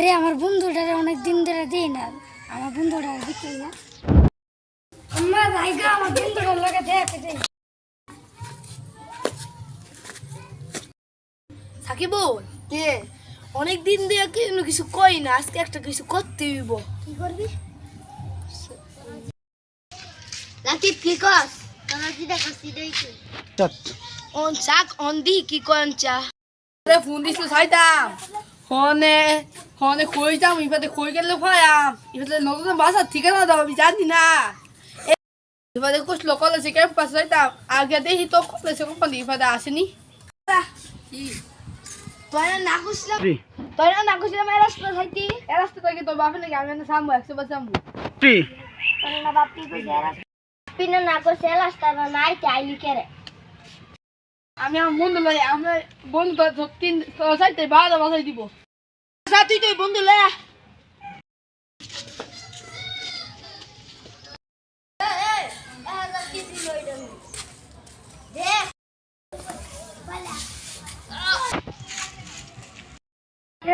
আরে আমার বন্ধুটারে অনেক দিন ধরে দিই না, আমার বন্ধুটা দিতে না। আমার জায়গা আমার বন্ধুটার লাগে দেখে দেই। সাকিব কে অনেক দিন দিয়ে কিছু কই না, আজকে একটা কিছু করতে হইব। কি করবি? লাকিব কি কস? তোরা কি দেখাস দেই কি? অন শাক অন দি কি কন চা আরে ফোন দিছ সাইতাম ফোনে ফোনে কই যাম ইবাদে কই গেলে ফায়াম ইবাদে নতুন বাসা ঠিকানা দাও আমি জানি না। ইবাদে কুছ লোকাল আছে কে পাস সাইতাম আগে দেখি তো কলেছে কোম্পানি ইবাদে আসেনি। কি তোরা না কুছলাম এই রাস্তা যাইতি এই রাস্তা থেকে তো বাপে নাকি আমি না সামু 100 বার সামু কি তোরা না বাপি কইছে পিনা না কইছে রাস্তা না নাই চাইলি কেরে। আমি আমার বন্ধু লই আমার বন্ধু তো তিন সাইতে বারো বাসাই দিব তুই তো বন্ধু লই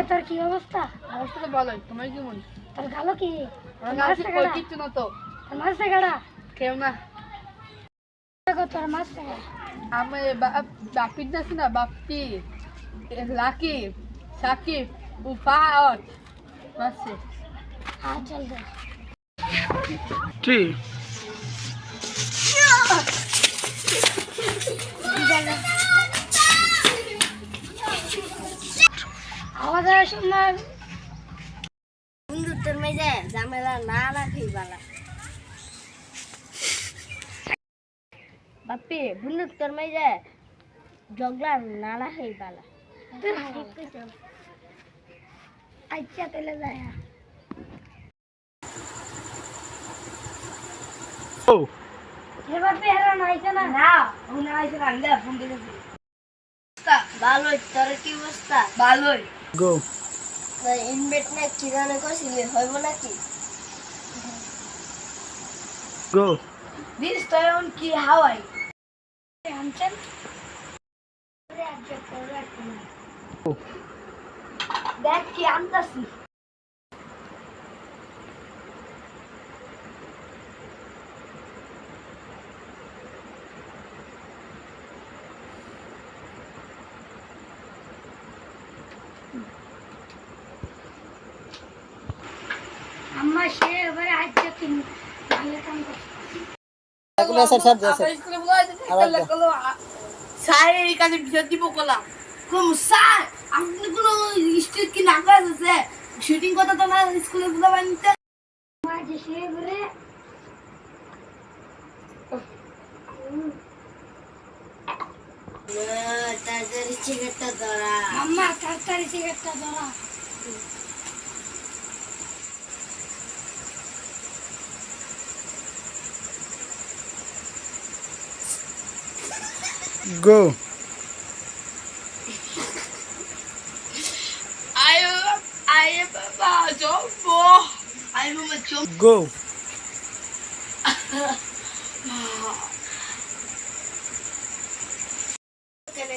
তোর কি অবস্থা? অবস্থা তো ভালোই, তোমার কি মন? তোর গালো কি? আমার কাছে কই কিচ্ছু না তো। তোর মাসে গাড়া কেউ না তোর মাসে গাড়া আমি বাপির নাকি না বাপি লাকিব সাকিব উফাত মাসে হ্যাঁ চল দে। কি আমাদের সময় বন্ধুত্বের মেজে ঝামেলা না রাখি বালা বাপি বন্ধুত্বের মেজে ঝগড়া না রাখি বালা। আচ্ছা তাহলে যায় ও বাপি হেরা নাইছে না না উনি আইছে না আনলে ফোন দিতেছি ভালোই। তোর কি অবস্থা? ভালোই গো ইনভেট না কি জানে কইছিলি হইব নাকি? গো দিস তো এখন কি হাওয়াই আমছেন দেখ কি আনতাছি আম্মা সে এবারে আজকে তুমি ভালো কাম করছো। এগুলো স্যার স্যার আছে স্কুলে বলাই দিতে কলো সাই কাছে বিচার দিব কলা কম স্যার আপনি কোনো স্টেট কি না কাজ আছে শুটিং কথা তো না স্কুলে বুঝা বানিতে মা যে সে এবারে তাড়াতাড়ি সিগারেটটা ধরা আম্মা তাড়াতাড়ি সিগারেটটা ধরা। গো ayo ayo baba jombo ayo mama jombo গো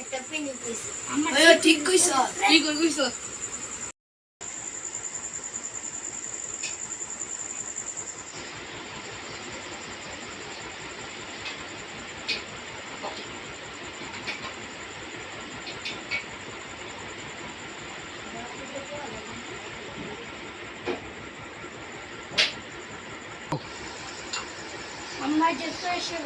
একটা পিনি কইছে ayo ঠিক কইছো ঠিক কইছো আম্মা যে তো এসে